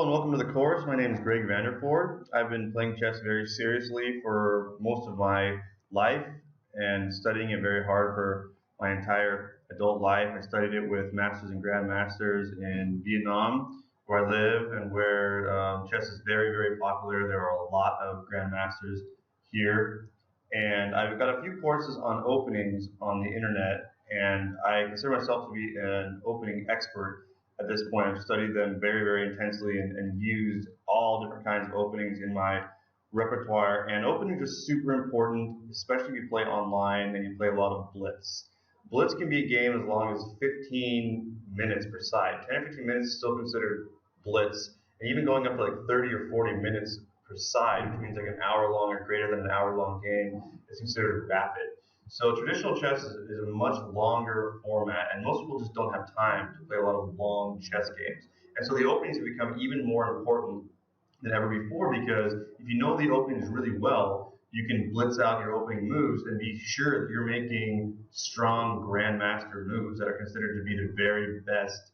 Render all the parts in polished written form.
Hello and welcome to the course. My name is Greg Vanderford. I've been playing chess very seriously for most of my life and studying it very hard for my entire adult life. I studied it with masters and grandmasters in Vietnam, where I live and where chess is very, very popular. There are a lot of grandmasters here. And I've got a few courses on openings on the internet, and I consider myself to be an opening expert at this point. I've studied them very, very intensely and used all different kinds of openings in my repertoire. And openings are super important, especially if you play online and you play a lot of blitz. Blitz can be a game as long as 15 minutes per side. 10 or 15 minutes is still considered blitz, and even going up to like 30 or 40 minutes per side, which means like an hour long or greater than an hour long game, is considered rapid. So traditional chess is a much longer format, and most people just don't have time to play a lot of long chess games. And so the openings have become even more important than ever before, because if you know the openings really well, you can blitz out your opening moves and be sure that you're making strong grandmaster moves that are considered to be the very best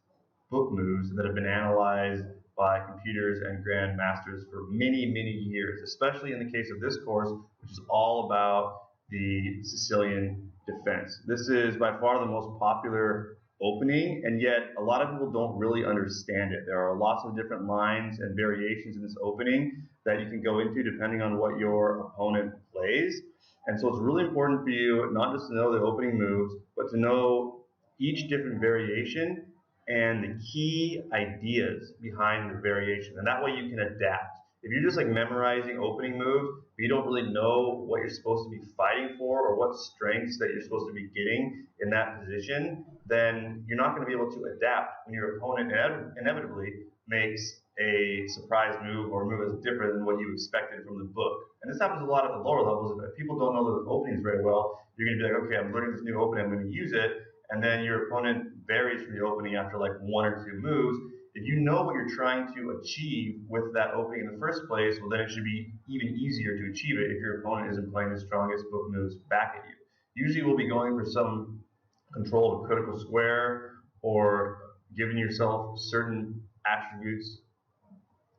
book moves that have been analyzed by computers and grandmasters for many, many years, especially in the case of this course, which is all about the Sicilian defense. This is by far the most popular opening, and yet a lot of people don't really understand it. There are lots of different lines and variations in this opening that you can go into depending on what your opponent plays. And so it's really important for you not just to know the opening moves, but to know each different variation and the key ideas behind the variation. And that way you can adapt. If you're just like memorizing opening moves, but you don't really know what you're supposed to be fighting for or what strengths that you're supposed to be getting in that position, then you're not going to be able to adapt when your opponent inevitably makes a surprise move or a move that's different than what you expected from the book. And this happens a lot at the lower levels. If people don't know the openings very well, you're going to be like, okay, I'm learning this new opening, I'm going to use it, and then your opponent varies from the opening after like one or two moves. If you know what you're trying to achieve with that opening in the first place, well, then it should be even easier to achieve it if your opponent isn't playing the strongest book moves back at you. Usually we'll be going for some control of a critical square or giving yourself certain attributes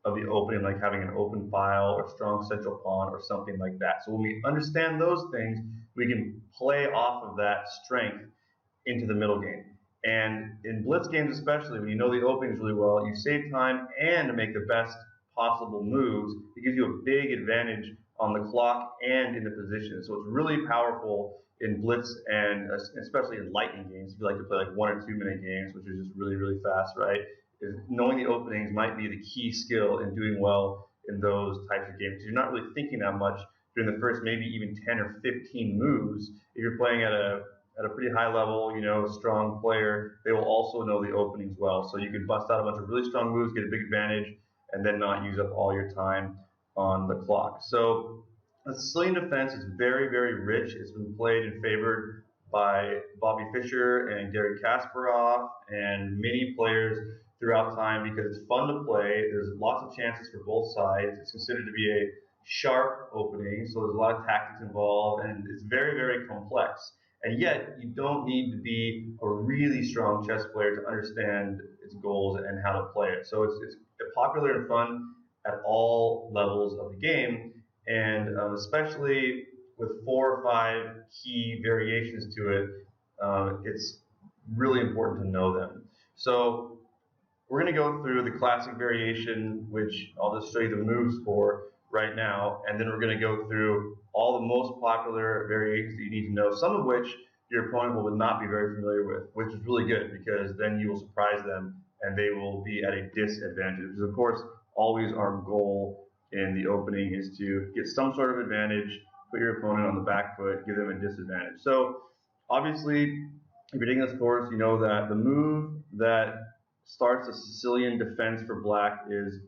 of the opening, like having an open file or strong central pawn or something like that. So when we understand those things, we can play off of that strength into the middle game. And in blitz games especially, when you know the openings really well, you save time and make the best possible moves. It gives you a big advantage on the clock and in the position. So it's really powerful in blitz and especially in lightning games. If you like to play like 1 or 2 minute games, which is just really, really fast, right? Knowing the openings might be the key skill in doing well in those types of games. You're not really thinking that much during the first maybe even 10 or 15 moves. If you're playing at a pretty high level, strong player, they will also know the openings well. So you can bust out a bunch of really strong moves, get a big advantage, and then not use up all your time on the clock. So the Sicilian defense is very, very rich. It's been played and favored by Bobby Fischer and Gary Kasparov and many players throughout time because it's fun to play. There's lots of chances for both sides. It's considered to be a sharp opening, so there's a lot of tactics involved, and it's very, very complex. And yet, you don't need to be a really strong chess player to understand its goals and how to play it. So it's popular and fun at all levels of the game, and especially with 4 or 5 key variations to it, it's really important to know them. So we're going to go through the classic variation, which I'll just show you the moves for right now, and then we're going to go through all the most popular variations that you need to know, some of which your opponent would not be very familiar with, which is really good because then you will surprise them and they will be at a disadvantage, which is of course always our goal in the opening, is to get some sort of advantage, put your opponent on the back foot, give them a disadvantage. So obviously, if you're taking this course, you know that the move that starts a Sicilian defense for black is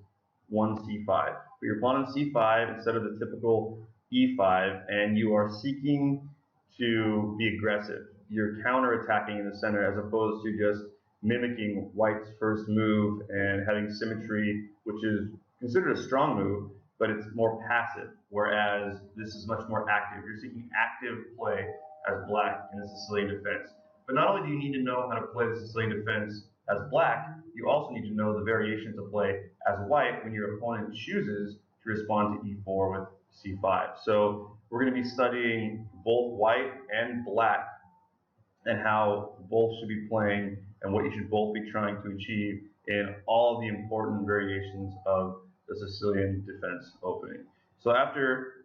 1c5. Put your pawn on c5 instead of the typical e5, and you are seeking to be aggressive. You're counter-attacking in the center as opposed to just mimicking white's first move and having symmetry, which is considered a strong move, but it's more passive, whereas this is much more active. You're seeking active play as black in the Sicilian defense. But not only do you need to know how to play the Sicilian defense as black, you also need to know the variations of play as white when your opponent chooses to respond to e4 with c5. So we're going to be studying both white and black and how both should be playing and what you should both be trying to achieve in all the important variations of the Sicilian defense opening. So after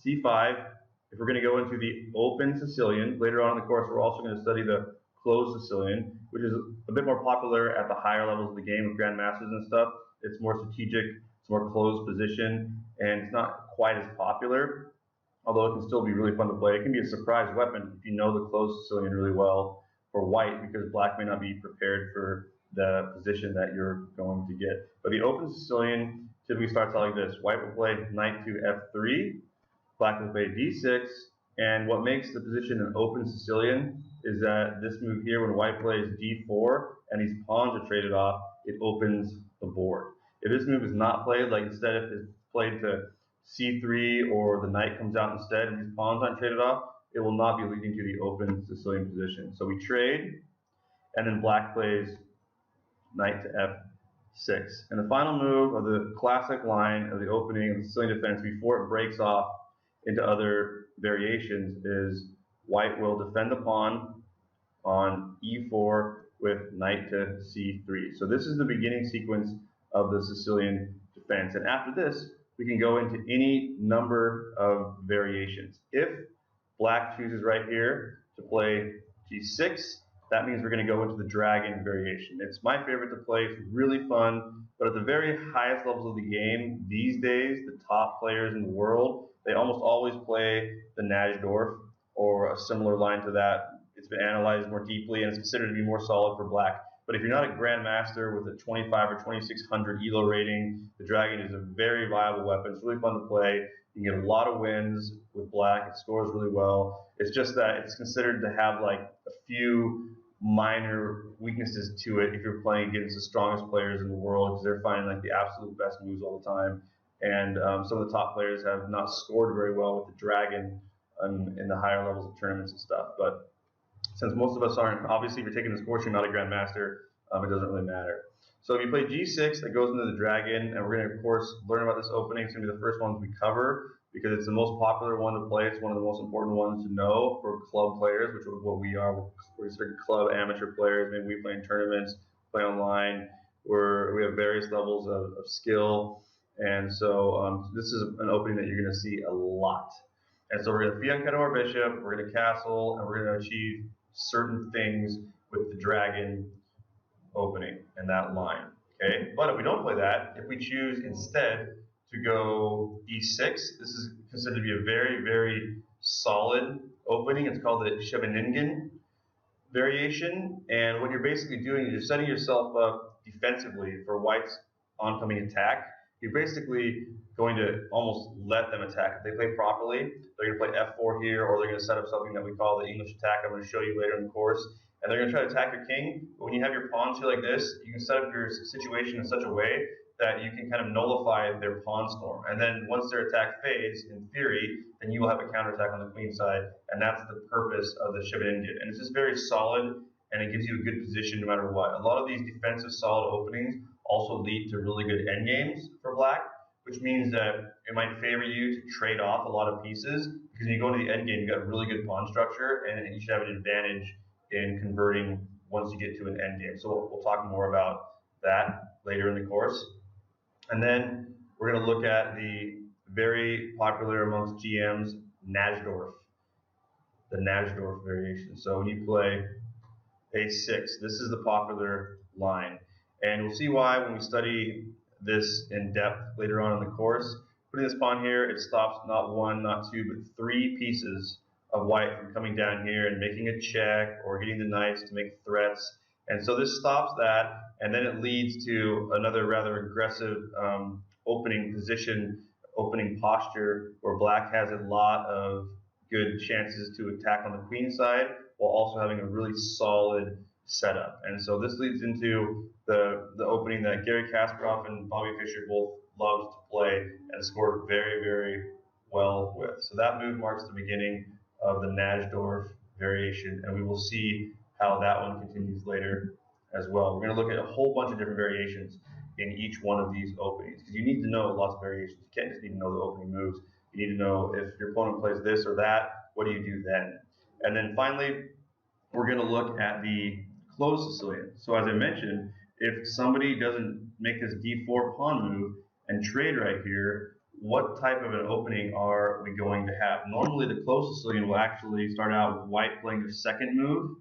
c5, if we're going to go into the open Sicilian, later on in the course we're also going to study the closed Sicilian, which is a bit more popular at the higher levels of the game with grandmasters and stuff. It's more strategic, it's more closed position, and it's not quite as popular, although it can still be really fun to play. It can be a surprise weapon if you know the closed Sicilian really well for white, because black may not be prepared for the position that you're going to get. But the open Sicilian typically starts out like this. White will play knight to f3, black will play d6, and what makes the position an open Sicilian is that this move here, when white plays d4 and these pawns are traded off, it opens the board. If this move is not played, like instead if it's played to c3 or the knight comes out instead and these pawns aren't traded off, it will not be leading to the open Sicilian position. So we trade, and then black plays knight to f6. And the final move of the classic line of the opening of the Sicilian defense before it breaks off into other variations is white will defend the pawn on e4 with knight to c3. So this is the beginning sequence of the Sicilian defense. And after this, we can go into any number of variations. If black chooses right here to play g6, that means we're going to go into the dragon variation. It's my favorite to play. It's really fun. But at the very highest levels of the game, these days, the top players in the world, they almost always play the Najdorf or a similar line to that. It's been analyzed more deeply and it's considered to be more solid for black. But if you're not a grandmaster with a 25 or 2600 ELO rating, the dragon is a very viable weapon. It's really fun to play. You can get a lot of wins with black. It scores really well. It's just that it's considered to have like a few minor weaknesses to it if you're playing against the strongest players in the world, because they're finding like the absolute best moves all the time. And some of the top players have not scored very well with the dragon in the higher levels of tournaments and stuff. But since most of us aren't, obviously if you're taking this course, you're not a grandmaster, it doesn't really matter. So if you play g6, that goes into the dragon, and we're going to, of course, learn about this opening. It's going to be the first ones we cover because it's the most popular one to play. It's one of the most important ones to know for club players, which is what we are. We're certain club amateur players. Maybe we play in tournaments, play online. We have various levels of skill, and so this is an opening that you're going to see a lot. And so we're going to fianchetto our bishop, we're going to castle, and we're going to achieve certain things with the dragon opening and that line. Okay, but if we don't play that, if we choose instead to go e6, this is considered to be a very, very solid opening. It's called the Scheveningen variation, and what you're basically doing is you're setting yourself up defensively for white's oncoming attack. You're basically going to almost let them attack. If they play properly, they're going to play f4 here, or they're going to set up something that we call the English attack. I'm going to show you later in the course. And they're going to try to attack your king. But when you have your pawns here like this, you can set up your situation in such a way that you can kind of nullify their pawn storm. And then once their attack fades, in theory, then you will have a counterattack on the queen side. And that's the purpose of the Scheveningen. And it's just very solid, and it gives you a good position no matter what. A lot of these defensive solid openings also lead to really good endgames for black, which means that it might favor you to trade off a lot of pieces, because when you go into the endgame, you've got really good pawn structure, and you should have an advantage in converting once you get to an endgame. So we'll talk more about that later in the course. And then we're going to look at the very popular amongst GMs, Najdorf, the Najdorf variation. So when you play a6, this is the popular line. And we'll see why when we study this in depth later on in the course. Putting this pawn here, it stops not one, not two, but three pieces of white from coming down here and making a check or getting the knights to make threats. And so this stops that, and then it leads to another rather aggressive opening position, opening posture, where black has a lot of good chances to attack on the queen side while also having a really solid setup. And so this leads into the opening that Gary Kasparov and Bobby Fischer both loves to play and scored very, very well with. So that move marks the beginning of the Najdorf variation, and we will see how that one continues later as well. We're going to look at a whole bunch of different variations in each one of these openings, because you need to know lots of variations. You can't just need to know the opening moves. You need to know if your opponent plays this or that, what do you do then? And then finally, we're going to look at the closed Sicilian. So as I mentioned, if somebody doesn't make this d4 pawn move and trade right here, what type of an opening are we going to have? Normally the closed Sicilian will actually start out with white playing their second move,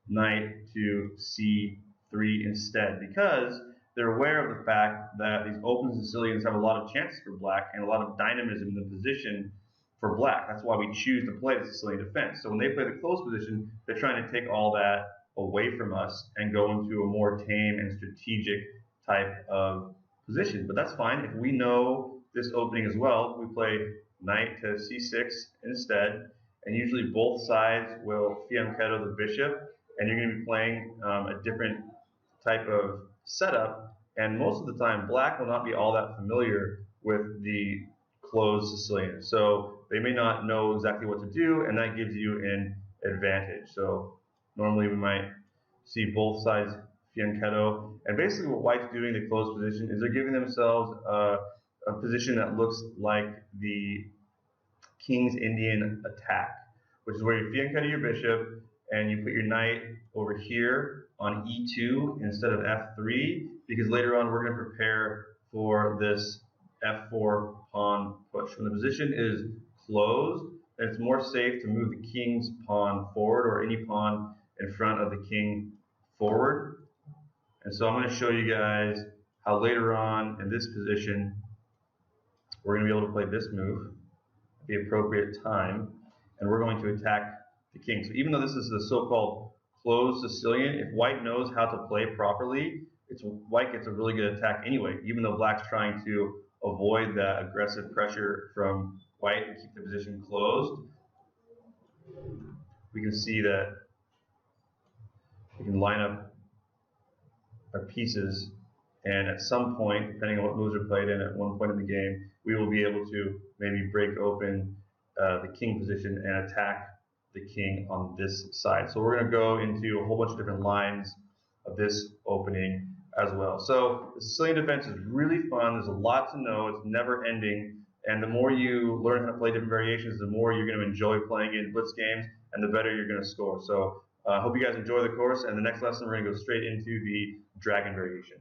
knight to c3 instead, because they're aware of the fact that these open Sicilians have a lot of chances for black and a lot of dynamism in the position for black. That's why we choose to play the Sicilian defense. So when they play the closed position, they're trying to take all that away from us and go into a more tame and strategic type of position. But that's fine. If we know this opening as well, we play knight to c6 instead, and usually both sides will fianchetto the bishop, and you're going to be playing a different type of setup, and most of the time black will not be all that familiar with the closed Sicilian. So they may not know exactly what to do, and that gives you an advantage. So normally we might see both sides fianchetto, and basically what white's doing in the closed position is they're giving themselves a position that looks like the King's Indian attack, which is where you fianchetto your bishop and you put your knight over here on e2 instead of f3, because later on we're going to prepare for this f4 pawn push. When the position is closed, then it's more safe to move the king's pawn forward, or any pawn in front of the king forward. And so I'm going to show you guys how later on in this position we're going to be able to play this move at the appropriate time, and we're going to attack the king. So even though this is the so-called closed Sicilian, if white knows how to play properly, white gets a really good attack anyway, even though black's trying to avoid that aggressive pressure from white and keep the position closed. We can see that we can line up our pieces, and at some point, depending on what moves are played in at one point in the game, we will be able to maybe break open the king position and attack the king on this side. So we're going to go into a whole bunch of different lines of this opening as well. So the Sicilian defense is really fun. There's a lot to know. It's never ending. And the more you learn how to play different variations, the more you're going to enjoy playing in blitz games, and the better you're going to score. So I hope you guys enjoy the course. And the next lesson, we're going to go straight into the dragon variation.